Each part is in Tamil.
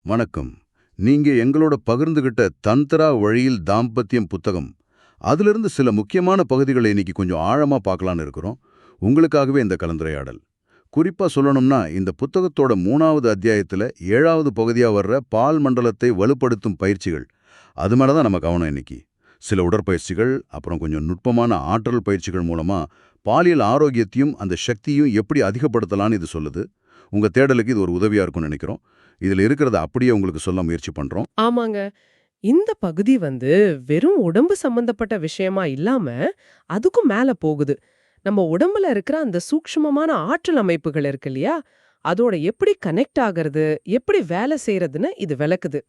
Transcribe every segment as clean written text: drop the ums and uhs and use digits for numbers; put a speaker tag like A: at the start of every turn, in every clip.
A: வணக்கம். நீங்க எங்களோட பகிர்ந்துகிட்ட தந்திரா வழியில் தாம்பத்தியம் புத்தகம், அதிலிருந்து சில முக்கியமான பகுதிகளை இன்னைக்கு கொஞ்சம் ஆழமா பார்க்கலான்னு இருக்கிறோம். உங்களுக்காகவே இந்த கலந்துரையாடல். குறிப்பா சொல்லணும்னா, இந்த புத்தகத்தோட 3வது அத்தியாயத்துல 7வது பகுதியா வர்ற பால் மண்டலத்தை வலுப்படுத்தும் பயிற்சிகள், அது மேல தான் நம்ம கவனம் இன்னைக்கு. சில உடற்பயிற்சிகள், அப்புறம் கொஞ்சம் நுட்பமான ஆற்றல் பயிற்சிகள் மூலமா பாலியல் ஆரோக்கியத்தையும் அந்த சக்தியும் எப்படி அதிகப்படுத்தலாம்னு இது சொல்லுது. உங்க தேடலுக்கு இது ஒரு உதவியா இருக்கும்னு நினைக்கிறோம். இதுல இருக்கிறத அப்படியே உங்களுக்கு சொல்ல முயற்சி பண்றோம்.
B: ஆமாங்க. இந்த பகுதி வெறும் உடம்பு சம்பந்தப்பட்ட விஷயமா இல்லாம, அதுக்கும் மேல போகுது. நம்ம உடம்புல இருக்கிற அந்த சூக்ஷ்மமான ஆற்றல் அமைப்புகள் இருக்கு இல்லையா? அதோட எப்படி கனெக்ட் ஆகிறது, எப்படி வேலை செய்யறதுன்னு இது விளக்குது.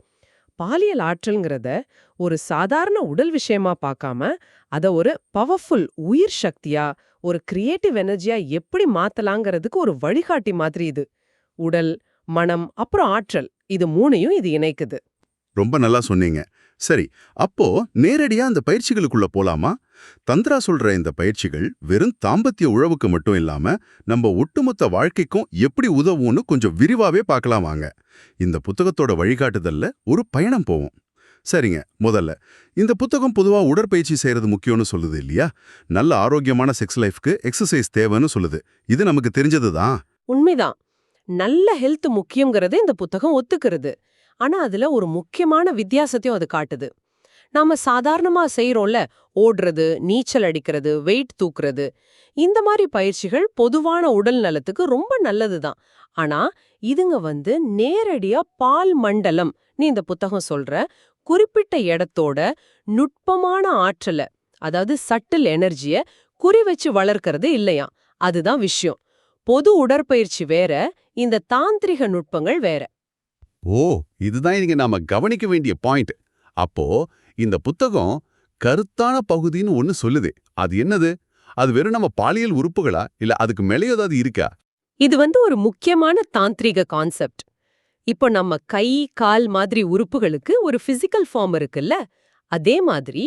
B: பாலியல் ஆற்றல்ங்கிறத ஒரு சாதாரண உடல் விஷயமா பார்க்காம, அத ஒரு பவர்ஃபுல் உயிர் சக்தியா, ஒரு கிரியேட்டிவ் எனர்ஜியா எப்படி மாத்தலாங்கிறதுக்கு ஒரு வழிகாட்டி மாதிரி இது. உடல், மனம், அப்புறம் ஆற்றல், இது 3யும் இது இணைக்குது.
C: ரொம்ப நல்லா சொன்னீங்க. சரி, அப்போ நேரடியா அந்த பயிற்சிகளுக்குள்ள போலாமா? தந்திரா சொல்ற இந்த பயிற்சிகள் வெறும் தாம்பத்திய உழவுக்கு மட்டும் இல்லாம நம்ம ஒட்டுமொத்த வாழ்க்கைக்கும் எப்படி உதவும்னு கொஞ்சம் விரிவாவே பார்க்கலாம் வாங்க. இந்த புத்தகத்தோட வழிகாட்டுதல்ல ஒரு பயணம் போவோம். சரிங்க, முதல்ல இந்த புத்தகம் பொதுவா உடற்பயிற்சி செய்யறது முக்கியம்னு சொல்லுது இல்லையா? நல்ல ஆரோக்கியமான செக்ஸ் லைஃப்க்கு எக்ஸசைஸ் தேவைன்னு சொல்லுது. இது நமக்கு தெரிஞ்சதுதான்.
B: உண்மைதான். நல்ல ஹெல்த் முக்கியங்கிறது இந்த புத்தகம் ஒத்துக்கிறது. ஆனா அதுல ஒரு முக்கியமான வித்தியாசத்தையும் அது காட்டுது. நாம சாதாரணமா செய்யறோம்ல, ஓடுறது, நீச்சல் அடிக்கிறது, வெயிட் தூக்குறது, இந்த மாதிரி பயிற்சிகள் பொதுவான உடல் நலத்துக்கு ரொம்ப நல்லதுதான். ஆனா இதுங்க நேரடியா பால் மண்டலம் நீ இந்த புத்தகம் சொல்ற குறிப்பிட்ட இடத்தோட நுட்பமான ஆற்றல, அதாவது சட்டில் எனர்ஜிய குறி வச்சு வளர்க்கறது இல்லையா? அதுதான் விஷயம். பொது உடற்பயிற்சி வேற, இந்த தாந்திரிக நுட்பங்கள் வேற.
C: ஓ, இதுதான் இங்க நாம கவனிக்க வேண்டிய பாயிண்ட். அப்போ இந்த புத்தகம் கருத்தான பகுதின்னு ஒன்னு சொல்லுது. அது என்னது? அது வெறும் நம்ம பாலியல் உறுப்புகளா, இல்ல அதுக்கு மேலே ஏதாவது இருக்கா?
B: இது ஒரு முக்கியமான தாந்திரிக கான்செப்ட். இப்போ நம்ம கை, கால் மாதிரி உறுப்புகளுக்கு ஒரு பிசிக்கல் ஃபார்ம் இருக்குல்ல, அதே மாதிரி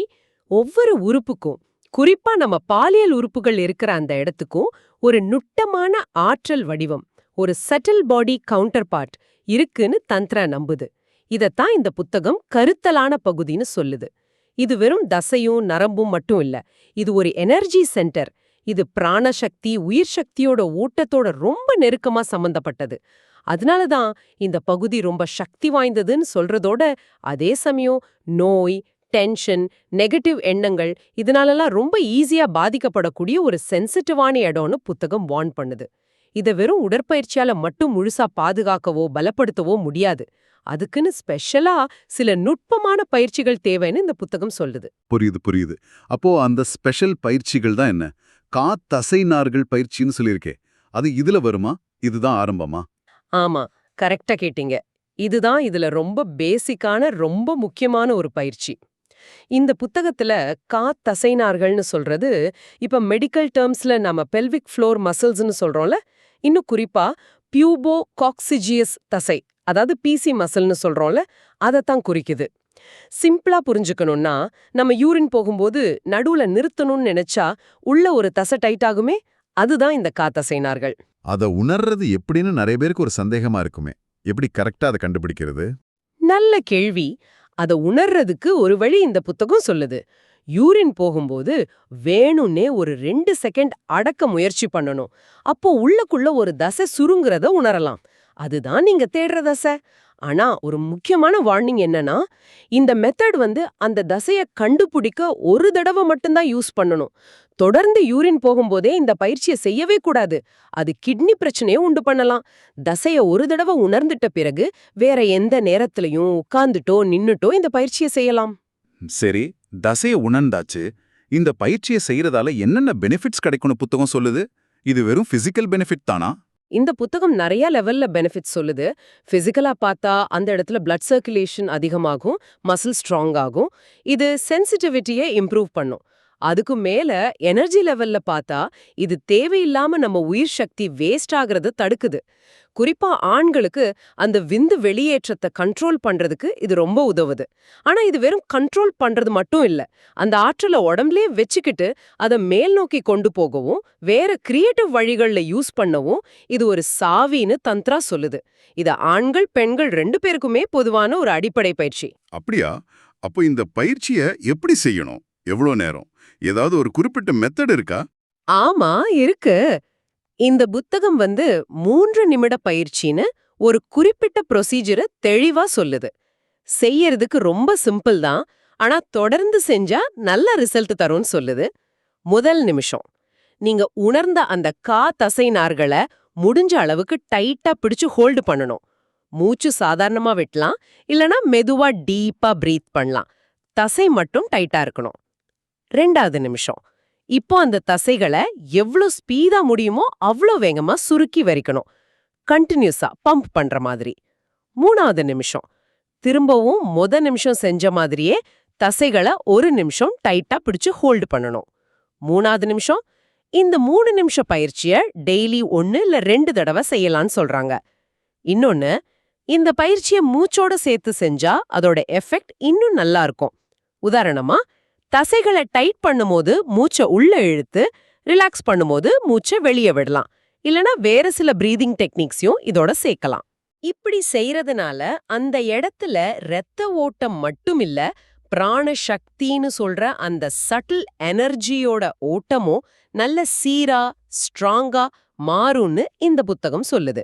B: ஒவ்வொரு உறுப்புக்கும், குறிப்பா நம்ம பாலியல் உறுப்புகள் இருக்கிற அந்த இடத்துக்கும் ஒரு நுட்பமான ஆற்றல் வடிவம், ஒரு சட்டில் பாடி கவுண்டர் பார்ட் இருக்குன்னு தந்திரா நம்புது. இதத்தான் இந்த புத்தகம் கருத்தலான பகுதின்னு சொல்லுது. இது வெறும் தசையும் நரம்பும் மட்டும் இல்ல, இது ஒரு எனர்ஜி சென்டர். இது பிராணசக்தி, உயிர் சக்தியோட ஊட்டத்தோட ரொம்ப நெருக்கமா சம்பந்தப்பட்டது. அதனாலதான் இந்த பகுதி ரொம்ப சக்தி வாய்ந்ததுன்னு சொல்றதோட, அதே சமயம் நோய், டென்ஷன், நெகட்டிவ் எண்ணங்கள் இதனாலலாம் ரொம்ப ஈஸியா பாதிக்கப்படக்கூடிய ஒரு சென்சிட்டிவான இடம்னு புத்தகம் வார்ன் பண்ணுது. இத வெறும் உடற்பயிற்சியால மட்டும் முழுசா பாதுகாக்கவோ பலப்படுத்தவோ முடியாது. அதுக்குன்னு ஸ்பெஷலா சில நுட்பமான பயிற்சிகள் தேவைன்னு இந்த புத்தகம் சொல்லுது.
C: புரியுது புரியுது. அப்போ அந்த ஸ்பெஷல் பயிற்சிகள் தான் என்ன? தசை நார்கள் பயிற்சின்னு சொல்லியிருக்கே, அது இதுல வருமா? இதுதான் ஆரம்பமா?
B: ஆமா, கரெக்டா கேட்டீங்க. இதுதான் இதுல ரொம்ப பேசிக்கான, ரொம்ப முக்கியமான ஒரு பயிற்சி. இந்த புத்தகத்துல தசைநார்கள்னு சொல்றது, இப்ப மெடிக்கல் டேர்ம்ஸ்ல நம்ம பெல்விக் ஃப்ளோர் மசில்ஸ்னு சொல்றோம்ல, இன்னும் குறிப்பா பியூபோ காக்சிஜியஸ் தசை, அதாவது பிசி மசில்னு சொல்றோம்ல, அதத்தான் குறிக்குது. சிம்பிளா புரிஞ்சுக்கணும்னா, நம்ம யூரின் போகும்போது நடுவுல நிறுத்தணும்னு நினைச்சா உள்ள ஒரு தசை டைட் ஆகுமே, அதுதான் இந்த தசைநார்கள்.
C: அத உணர்றது எப்படின்னு நிறைய பேருக்கு ஒரு சந்தேகமா இருக்குமே. எப்படி கரெக்டா அதை கண்டுபிடிக்கிறது?
B: நல்ல கேள்வி. அத உணர்றதுக்கு ஒரு வழி இந்த புத்தகம் சொல்லுது. யூரின் போகும்போது வேணும்னே ஒரு 2 செகண்ட் அடக்க முயற்சி பண்ணணும். அப்போ உள்ளக்குள்ள ஒரு தசை சுருங்குறத உணரலாம். அதுதான் நீங்க தேடுற தசை. ஆனா ஒரு முக்கியமான வார்னிங் என்னன்னா, இந்த மெத்தட் அந்த தசைய கண்டுபிடிக்க ஒரு தடவை மட்டும்தான் யூஸ் பண்ணணும். தொடர்ந்து யூரின் போகும்போதே இந்த பயிற்சியை செய்யவே கூடாது. அது கிட்னி பிரச்சனையை உண்டு பண்ணலாம். தசைய ஒரு தடவை உணர்ந்துட்ட பிறகு வேற எந்த நேரத்திலையும் உட்கார்ந்துட்டோ நின்னுட்டோ இந்த பயிற்சியை செய்யலாம்.
C: சரி, தசைய உணர்ந்தாச்சு. இந்த பயிற்சியை செய்யறதால என்னென்ன பெனிஃபிட்ஸ் கிடைக்கும்னு புத்தகம் சொல்லுது? இது வெறும் பிசிக்கல் பெனிஃபிட் தானா?
B: இந்த புத்தகம் நிறைய லெவல்ல பெனிஃபிட் சொல்லுது. பிசிக்கலா பார்த்தா அந்த இடத்துல பிளட் சர்க்குலேஷன் அதிகமாகும், மசில் ஸ்ட்ராங் ஆகும். இது சென்சிட்டிவிட்டியை இம்ப்ரூவ் பண்ணும். அதுக்கு மேல எனர்ஜி லெவல்ல பார்த்தா இது தேவையில்லாம நம்ம உயிர் சக்தி வேஸ்ட் ஆகுறத தடுக்குது. குறிப்பா ஆண்களுக்கு அந்த விந்து வெளியேற்றத்தை கண்ட்ரோல் பண்றதுக்கு இது ரொம்ப உதவுது. ஆனா இது வெறும் கண்ட்ரோல் பண்றது மட்டும் இல்ல. அந்த ஆற்றலை உடம்புலயே வச்சுக்கிட்டு அதை மேல் நோக்கி கொண்டு போகவும் வேற கிரியேட்டிவ் வழிகள்ல யூஸ் பண்ணவும் இது ஒரு சாவின்னு தந்த்ரா சொல்லுது. இது ஆண்கள் பெண்கள் 2 பேருக்குமே பொதுவான ஒரு அடிப்படை பயிற்சி.
C: அப்படியா? அப்போ இந்த பயிற்சியை எப்படி செய்யணும்? எவ்வளோ நேரம்? ஏதாவது ஒரு குறிப்பிட்ட மெத்தட் இருக்கா?
B: ஆமா இருக்கு. இந்த புத்தகம் 3 நிமிட பயிற்சின்னு ஒரு குறிப்பிட்ட ப்ரொசீஜரை தெளிவா சொல்லுது. செய்யறதுக்கு ரொம்ப சிம்பிள் தான், ஆனா தொடர்ந்து செஞ்சா நல்ல ரிசல்ட் தரும்னு சொல்லுது. முதல் நிமிஷம் நீங்க உணர்ந்த அந்த தசை நார்களை முடிஞ்ச அளவுக்கு டைட்டா பிடிச்சு ஹோல்டு பண்ணணும். மூச்சு சாதாரணமா விட்டலாம், இல்லனா மெதுவா டீப்பா பிரீத் பண்ணலாம். தசை மட்டும் டைட்டா இருக்கணும். 2வது நிமிஷம் இப்போ அந்த தசைகளை எவ்ளோ ஸ்பீடா முடியுமோ அவ்ளோ வேகமா சுருக்கி வரிக்கணும், கண்டினியூஸா பம்ப் பண்ற மாதிரி. 3வது நிமிஷம் திரும்பவும் நிமிஷம் செஞ்ச மாதிரியே தசைகளை 1 நிமிஷம் டைட்டா பிடிச்சு ஹோல்டு பண்ணணும். 3வது நிமிஷம் இந்த 3 நிமிஷ பயிற்சியை டெய்லி 1 இல்ல 2 தடவை செய்யலாம்னு சொல்றாங்க. இன்னொன்னு, இந்த பயிற்சியை மூச்சோட சேர்த்து செஞ்சா அதோட எஃபெக்ட் இன்னும் நல்லா இருக்கும். உதாரணமா, தசைகளை டைட் பண்ணும்போது மூச்சை உள்ள இழுத்து ரிலாக்ஸ் பண்ணும்போது மூச்சை வெளியே விடலாம். இல்லனா வேற சில பிரீதிங் டெக்னிக்ஸையும் இதோட சேர்க்கலாம். இப்படி செய்யறதுனால அந்த இடத்துல இரத்த ஓட்டம் மட்டும் இல்ல, பிராண சக்தின்னு சொல்ற அந்த சட்டில் எனர்ஜியோட ஓட்டமும் நல்ல சீரா ஸ்ட்ராங்கா மாறும்னு இந்த புத்தகம் சொல்லுது.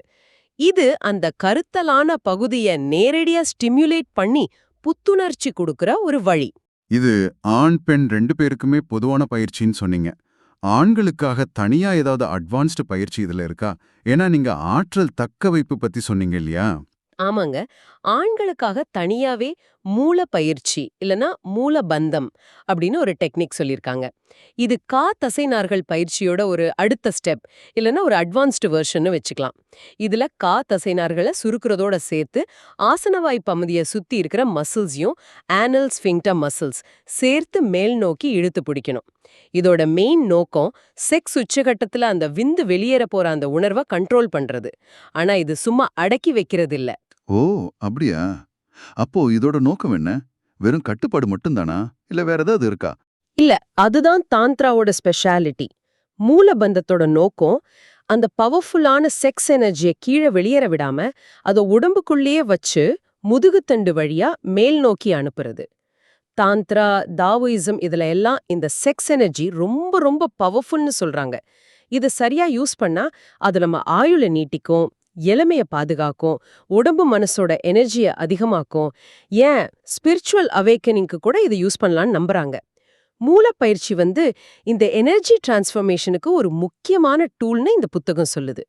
B: இது அந்த கருத்தலான பகுதியை நேரடியா ஸ்டிமுலேட் பண்ணி புத்துணர்ச்சி கொடுக்கிற ஒரு வழி.
D: இது ஆண் பெண் 2 பேருக்குமே பொதுவான பயிற்சின்னு சொன்னீங்க. ஆண்களுக்காக தனியா ஏதாவது அட்வான்ஸ்டு பயிற்சி இதுல இருக்கா? ஏன்னா நீங்க ஆற்றல் தக்க வைப்பு பத்தி சொன்னீங்க இல்லையா?
B: ஆமாங்க, ஆண்களுக்காக தனியாவே மூல பயிற்சி இல்லனா மூலபந்தம் அப்படின்னு ஒரு டெக்னிக் சொல்லியிருக்காங்க. இது தசைநார்கள் பயிற்சியோட ஒரு அடுத்த ஸ்டெப் இல்லனா ஒரு அட்வான்ஸ்டு வெர்ஷன்னு வச்சுக்கலாம். இதுல தசைநார்களை சுருக்குறதோட சேர்த்து ஆசனவாய் பகுதியை சுத்தி இருக்கிற மசில்ஸையும் ஆனல் ஸ்ஃபிங்க்டர் மசில்ஸ் சேர்த்து மேல் நோக்கி இழுத்து பிடிக்கணும். இதோட மெயின் நோக்கம் செக்ஸ் உச்சகட்டத்துல அந்த விந்து வெளியேற போற அந்த உணர்வை கண்ட்ரோல் பண்றது. ஆனா இது சும்மா அடக்கி வைக்கிறது இல்ல.
D: ஓ, அப்படியா? அப்போ இதோட நோக்கம் என்ன? வெறும் கட்டுப்பாடு மட்டும்தானா? இல்ல வேற ஏதாவது இருக்கா?
B: இல்ல, அதுதான் தாந்த்ராவோட ஸ்பெஷாலிட்டி. மூலபந்தத்தோட நோக்கம் அந்த பவர்ஃபுல்லான செக்ஸ் எனர்ஜியை கீழே வெளியேற விடாம அதை உடம்புக்குள்ளேயே வச்சு முதுகுத்தண்டு வழியா மேல் நோக்கி அனுப்புறது. தாந்த்ரா, தாவோயிசம் இதுல எல்லாம் இந்த செக்ஸ் எனர்ஜி ரொம்ப ரொம்ப பவர்ஃபுல்னு சொல்றாங்க. இது சரியா யூஸ் பண்ணா அது நம்ம ஆயுளை நீட்டிக்கும், இளமைய பாதுகாக்கும், உடம்பு மனசோட எனர்ஜியை அதிகமாக்கும். ஏன் ஸ்பிரிச்சுவல் அவேக்கனிங்க்கு கூட இது யூஸ் பண்ணலாம்னு நம்புறாங்க. மூலப்பயிற்சி இந்த எனர்ஜி டிரான்ஸ்ஃபர்மேஷனுக்கு ஒரு முக்கியமான டூல்னு இந்த புத்தகம் சொல்லுது.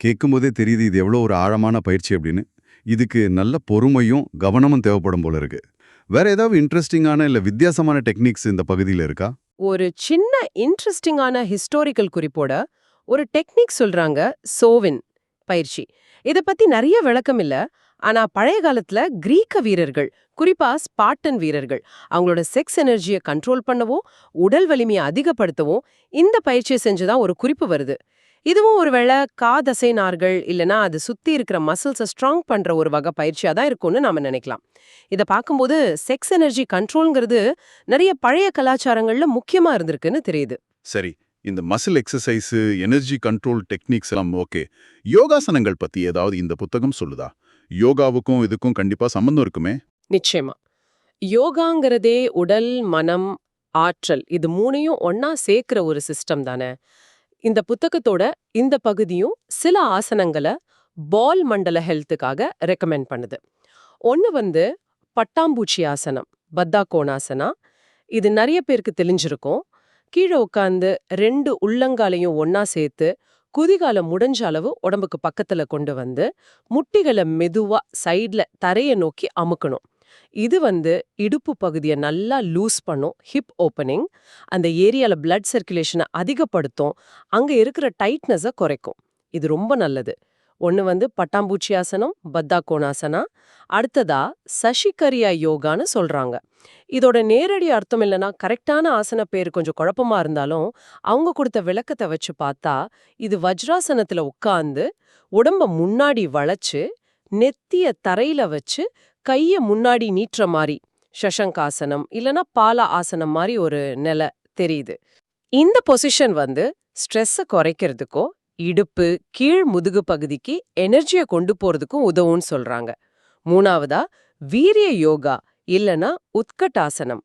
C: கேட்கும்போதே தெரியுது இது எவ்வளோ ஒரு ஆழமான பயிற்சி அப்படின்னு. இதுக்கு நல்ல பொறுமையும் கவனமும் தேவைப்படும் போல இருக்கு. வேற ஏதாவது இன்ட்ரெஸ்டிங்கான இல்ல வித்தியாசமான டெக்னிக்ஸ் இந்த பகுதியில் இருக்கா?
B: ஒரு சின்ன இன்ட்ரெஸ்டிங்கான ஹிஸ்டாரிக்கல் குறிப்போட ஒரு டெக்னிக் சொல்றாங்க, சோவின் பயிற்சி. இத பத்தி நிறைய விளக்கம் இல்ல, ஆனா பழைய காலத்துல கிரீக்க வீரர்கள், குறிப்பா ஸ்பார்டன் வீரர்கள், அவங்களோட செக்ஸ் எனர்ஜியை கண்ட்ரோல் பண்ணவும் உடல் வலிமையை அதிகப்படுத்தவும் இந்த பயிற்சியை செஞ்சுதான் ஒரு குறிப்பு வருது. இதுவும் ஒருவேளை தசை நார்கள் இல்லனா அது சுத்தி இருக்கிற மசில்ஸை ஸ்ட்ராங் பண்ற ஒரு வகை பயிற்சியா தான் இருக்கும்னு நாம நினைக்கலாம். இதை பார்க்கும்போது செக்ஸ் எனர்ஜி கண்ட்ரோல்ங்கிறது நிறைய பழைய கலாச்சாரங்கள்ல முக்கியமா இருந்திருக்குன்னு தெரியுது.
C: சரி, இந்த muscle exercise, energy control techniques எல்லாம் ஓகே. யோகாசனங்கள் பத்தி ஏதாவது இந்த புத்தகம் சொல்லுதா? யோகாவுக்கும் இதுக்கும் கண்டிப்பா சம்பந்தம் இருக்குமே?
B: நிச்சயமா. யோகாங்கிறதே உடல், மனம், ஆற்றல் இது 3யும் ஒன்னா சேர்க்கிற ஒரு சிஸ்டம் தானே. இந்த புத்தகத்தோட இந்த பகுதியும் சில ஆசனங்களை பால் மண்டல ஹெல்த்துக்காக ரெக்கமெண்ட் பண்ணுது. ஒன்னு பட்டாம்பூச்சி ஆசனம், பத்தா கோணாசனா. இது நிறைய பேருக்கு தெரிஞ்சிருக்கும். கீழே உட்காந்து 2 உள்ளங்காலையும் ஒன்னா சேர்த்து குதிகால முடிஞ்ச அளவு உடம்புக்கு பக்கத்துல கொண்டு வந்து முட்டிகளை மெதுவா சைட்ல தரைய நோக்கி அமுக்கணும். இது இடுப்பு பகுதியை நல்லா லூஸ் பண்ணும், ஹிப் ஓப்பனிங். அந்த ஏரியால பிளட் சர்க்குலேஷனை அதிகப்படுத்தும், அங்க இருக்கிற டைட்னஸை குறைக்கும். இது ரொம்ப நல்லது. ஒன்னு பட்டாம்பூச்சி ஆசனம், பத்தா கோணாசனா. அடுத்ததா சசிகரியா யோகான்னு சொல்றாங்க. இதோட நேரடி அர்த்தம் இல்லைன்னா கரெக்டான ஆசன பேர் கொஞ்சம் குழப்பமா இருந்தாலும் அவங்க கொடுத்த விளக்கத்தை வச்சு பார்த்தா இது வஜ்ராசனத்துல உட்கார்ந்து உடம்ப முன்னாடி வளைச்சு நெத்திய தரையில வச்சு கைய முன்னாடி நீட்டுற மாதிரி சசங்காசனம் இல்லனா பால ஆசனம் மாதிரி ஒரு நிலை தெரியுது. இந்த பொசிஷன் ஸ்ட்ரெஸ்ஸை குறைக்கிறதுக்கோ இடுப்பு கீழ் முதுகு பகுதிக்கு எனர்ஜியை கொண்டு போறதுக்கும் உதவும்னு சொல்றாங்க. மூணாவதா வீரிய யோகா இல்லனா உத்கட்டாசனம்.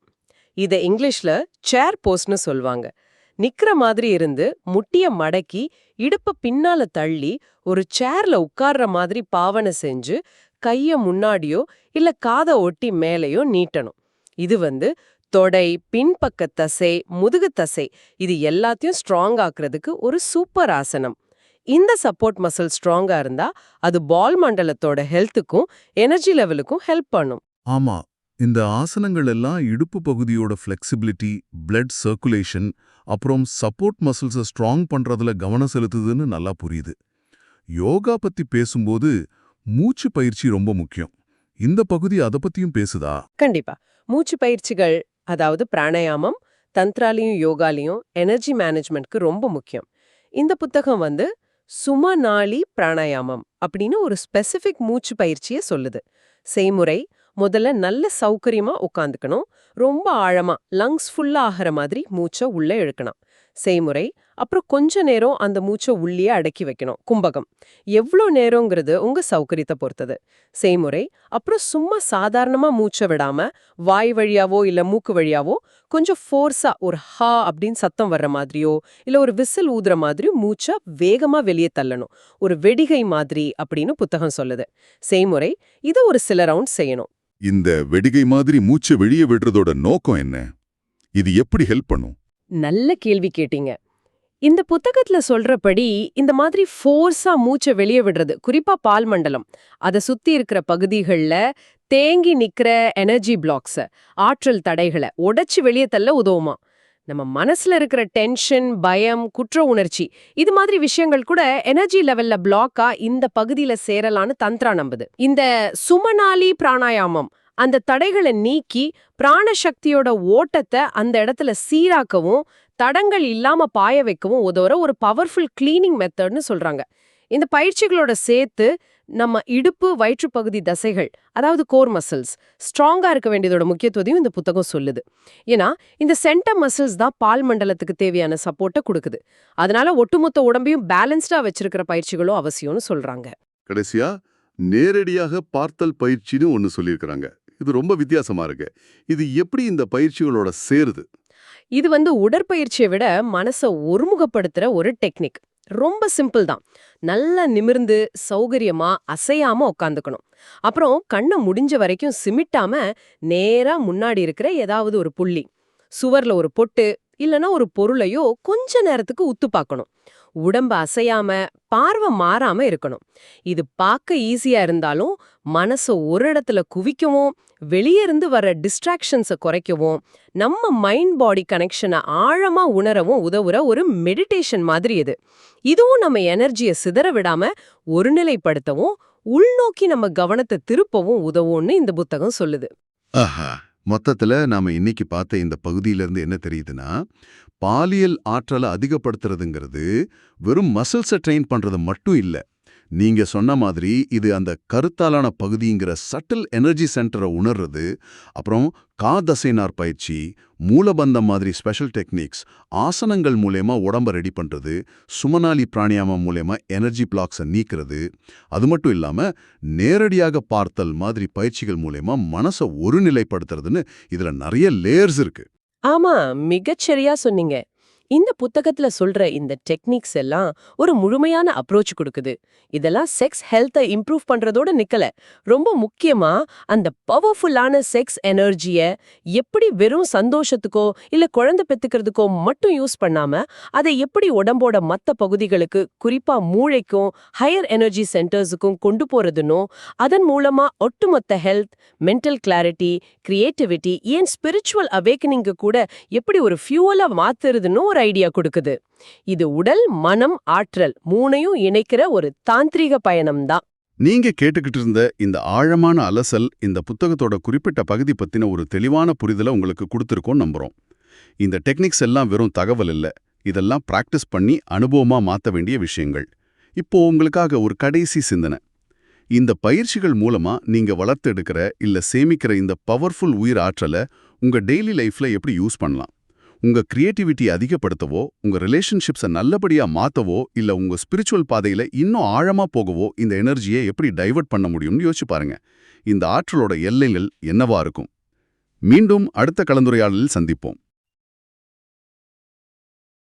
B: இத இங்கிலீஷ்ல சேர் போஸ்ட்னு சொல்வாங்க. நிக்கிற மாதிரி இருந்து முட்டிய மடக்கி இடுப்ப பின்னால தள்ளி ஒரு சேர்ல உட்கார்ற மாதிரி பாவனை செஞ்சு கைய முன்னாடியோ இல்ல காதை ஒட்டி மேலேயோ நீட்டணும். இது தொடை பின்பக்க தசை முதுகு தசை இது எல்லாத்தையும் ஸ்ட்ராங் ஆக்குறதுக்கு ஒரு சூப்பர் ஆசனம். இந்த சப்போர்ட் மசில் ஸ்ட்ராங்கா இருந்தா அது பால் மண்டலத்தோட ஹெல்த்துக்கும் எனர்ஜி லெவலுக்கும் ஹெல்ப் பண்ணும்.
C: ஆமா, இந்த ஆசனங்கள் எல்லாம் இடுப்பு பகுதியோட ஃப்ளெக்சிபிலிட்டி, பிளட் சர்க்குலேஷன், அப்புறம் சப்போர்ட் மசில்ஸை ஸ்ட்ராங் பண்றதுல கவனம் செலுத்துதுன்னு நல்லா புரியுது. யோகா பத்தி பேசும்போது மூச்சு பயிற்சி ரொம்ப முக்கியம். இந்த பகுதி அதை பத்தியும் பேசுதா?
B: கண்டிப்பா. மூச்சு பயிற்சிகள் அதாவது பிராணாயாமம் தந்த்ராலையும் யோகாலையும் எனர்ஜி மேனேஜ்மெண்ட்க்கு ரொம்ப முக்கியம். இந்த புத்தகம் சுமநாளி பிராணாயாமம் அப்படின்னு ஒரு ஸ்பெசிபிக் மூச்சு பயிற்சியை சொல்லுது. செய்முறை முதல்ல நல்ல சௌகரியமா உட்காந்துக்கணும். ரொம்ப ஆழமா லங்ஸ் ஃபுல்லா ஆகிற மாதிரி மூச்சை உள்ள இழுக்கணும். செய்முறை அப்புறம் கொஞ்ச நேரம் அந்த மூச்சை உள்ளே அடக்கி வைக்கணும். கும்பகம் எவ்வளோ நேரங்கிறது உங்க சௌகரியத்தை பொறுத்தது. செய்முறை அப்புறம் சும்மா சாதாரணமா மூச்சை விடாம வாய் வழியாவோ இல்ல மூக்கு வழியாவோ கொஞ்சம் ஃபோர்ஸா ஒரு ஹா அப்படின்னு சத்தம் வர்ற மாதிரியோ இல்ல ஒரு விசில் ஊதுற மாதிரியோ மூச்சை வேகமா வெளியே தள்ளணும். ஒரு வெடிகை மாதிரி அப்படின்னு புத்தகம் சொல்லுது. செய்முறை இதை ஒரு சில ரவுண்ட் செய்யணும்.
C: இந்த வெடிகை மாதிரி மூச்சை வெளியே விடுறதோட நோக்கம் என்ன? இது எப்படி ஹெல்ப் பண்ணும்?
B: நல்ல கேள்வி கேட்டீங்க. இந்த புத்தகத்துல சொல்றபடி இந்த மாதிரி ஃபோர்ஸா மூச்சை வெளியே விடுறது, குறிப்பா பால் மண்டலம் அதை சுத்தி இருக்கிற பகுதிகள்ல தேங்கி நிக்கிற எனர்ஜி பிளாக்ஸ ஆற்றல் தடைகளை உடைச்சு வெளியே தள்ள உதவுமா. நம்ம மனசுல இருக்கிற டென்ஷன் பயம் குற்ற உணர்ச்சி இது மாதிரி விஷயங்கள் கூட எனர்ஜி லெவல்ல பிளாக்கா இந்த பகுதியில சேரலான்னு தந்த்ரா நம்புது. இந்த சுமநாளி பிராணாயாமம் அந்த தடைகளை நீக்கி பிராணசக்தியோட ஓட்டத்தை அந்த இடத்துல சீராக்கவும் தடங்கள் இல்லாம பாய வைக்கவும் உதவுற ஒரு பவர்ஃபுல் கிளீனிங் மெத்தட்னு சொல்றாங்க. இந்த பயிற்சிகளோட சேர்த்து நம்ம இடுப்பு வயிற்றுப்பகுதி தசைகள் அதாவது கோர் மசில்ஸ் ஸ்ட்ராங்கா இருக்க வேண்டியதோட முக்கியத்துவத்தையும் இந்த புத்தகம் சொல்லுது. ஏன்னா இந்த சென்டர் மசில்ஸ் தான் பால் மண்டலத்துக்கு தேவையான சப்போர்ட்டை கொடுக்குது. அதனால ஒட்டுமொத்த உடம்பையும் பேலன்ஸ்டா வச்சிருக்கிற பயிற்சிகளும் அவசியம்னு சொல்றாங்க.
C: கடைசியா நேரடியாக பார்த்தல் பயிற்சின்னு ஒன்னு சொல்லியிருக்கிறாங்க. இது ரொம்ப வித்தியாசமா இருக்கு. இது எப்படி இந்த பயிற்சிகளோட சேருது?
B: இது உடற்பயிற்சியை விட மனசை ஒருமுகப்படுத்துற ஒரு டெக்னிக். ரொம்ப சிம்பிள் தான். நல்லா நிமிர்ந்து சௌகரியமா அசையாம உட்காந்துக்கணும். அப்புறம் கண்ணை முடிஞ்ச வரைக்கும் சிமிட்டாம நேரா முன்னாடி இருக்கிற ஏதாவது ஒரு புள்ளி, சுவர்ல ஒரு பொட்டு இல்லனா ஒரு பொருளையோ கொஞ்ச நேரத்துக்கு உத்து பார்க்கணும். உடம்ப அசையாம பார்வை மாறாம இருக்கணும். இது பார்க்க ஈஸியா இருந்தாலும் மனசை ஒரு இடத்துல குவிக்கவும் வெளியே இருந்து வர டிஸ்ட்ராக்ஷன்ஸை குறைக்கவும் நம்ம மைண்ட் பாடி கனெக்ஷனை ஆழமா உணரவும் உதவுற ஒரு மெடிடேஷன் மாதிரி இது. இதுவும் நம்ம எனர்ஜியை சிதற விடாம ஒருநிலைப்படுத்தவும் உள்நோக்கி நம்ம கவனத்தை திருப்பவும் உதவும்னு இந்த புத்தகம் சொல்லுது.
C: ஆஹா, மொத்தத்துல நாம இன்னைக்கு பார்த்த இந்த பகுதியிலிருந்து என்ன தெரியுதுன்னா, பாலியல் ஆற்றலை அதிகப்படுத்துறதுங்கிறது வெறும் மசில்ஸை ட்ரெயின் பண்றது மட்டும் இல்ல. நீங்க சொன்ன மாதிரி இது அந்த கருத்தாலான பகுதிங்கிற சட்டில் எனர்ஜி சென்டரை உணர்றது, அப்புறம் காதசைனார் பயிற்சி, மூலபந்தம் மாதிரி ஸ்பெஷல் டெக்னிக்ஸ், ஆசனங்கள் மூலமா உடம்ப ரெடி பண்றது, சுமநாளி பிராணாயாமம் மூலமா எனர்ஜி பிளாக்ஸை நீக்கிறது, அது மட்டும் இல்லாம நேரடியாக பார்த்தல் மாதிரி பயிற்சிகள் மூலமா மனசை ஒருநிலைப்படுத்துறதுன்னு இதுல நிறைய லேயர்ஸ் இருக்கு.
B: ஆமா, மிகச்சரியா சொன்னீங்க. இந்த புத்தகத்துல சொல்ற இந்த டெக்னிக்ஸ் எல்லாம் ஒரு முழுமையான அப்ரோச் கொடுக்குது. இதெல்லாம் செக்ஸ் ஹெல்த்தை இம்ப்ரூவ் பண்றதோட நிக்கல. ரொம்ப முக்கியமா அந்த பவர்ஃபுல்லான செக்ஸ் எனர்ஜிய எப்படி வெறும் சந்தோஷத்துக்கோ இல்ல குழந்தை பெத்துக்கிறதுக்கோ மட்டும் யூஸ் பண்ணாம அதை எப்படி உடம்போட மத்த பகுதிகளுக்கு குறிப்பா மூளைக்கும் ஹையர் எனர்ஜி சென்டர்ஸுக்கும் கொண்டு போறதுனோ அதன் மூலமா ஒட்டுமொத்த ஹெல்த், மென்டல் கிளாரிட்டி, கிரியேட்டிவிட்டி, ஏன் ஸ்பிரிச்சுவல் அவேக்கனிங்கு கூட எப்படி ஒரு ஃபியூவலா மாத்துறதுன்னு ஒரு ஐடியா கொடுக்குது. இது உடல் மனம் ஆற்றல் மூணையும் இணைக்கிற ஒரு தாந்திரிக பயணம்தான்.
C: நீங்க கேட்டுக்கிட்டு இருந்த இந்த ஆழமான அலசல் இந்த புத்தகத்தோட குறிப்பிட்ட பகுதி பத்தின ஒரு தெளிவான புரிதலை உங்களுக்கு கொடுத்துருக்கோம் நம்புறோம். இந்த டெக்னிக்ஸ் எல்லாம் வெறும் தகவல் இல்ல, இதெல்லாம் பிராக்டிஸ் பண்ணி அனுபவமா மாத்த வேண்டிய விஷயங்கள். இப்போ உங்களுக்காக ஒரு கடைசி சிந்தனை. இந்த பயிற்சிகள் மூலமா நீங்க வளர்த்தெடுக்கிற இல்ல சேமிக்கிற இந்த பவர்ஃபுல் உயிர் ஆற்றலை உங்க டெய்லி லைஃப்ல எப்படி யூஸ் பண்ணலாம்? உங்க கிரியேட்டிவிட்டி அதிகப்படுத்தவோ, உங்க ரிலேஷன்ஷிப்ஸை நல்லபடியா மாத்தவோ, இல்ல உங்க ஸ்பிரிச்சுவல் பாதையில இன்னும் ஆழமா போகவோ இந்த எனர்ஜியை எப்படி டைவர்ட் பண்ண முடியும்னு யோசிச்சு பாருங்க. இந்த ஆற்றலோட எல்லைகள் என்னவா இருக்கும்? மீண்டும் அடுத்த கலந்துரையாடலில் சந்திப்போம்.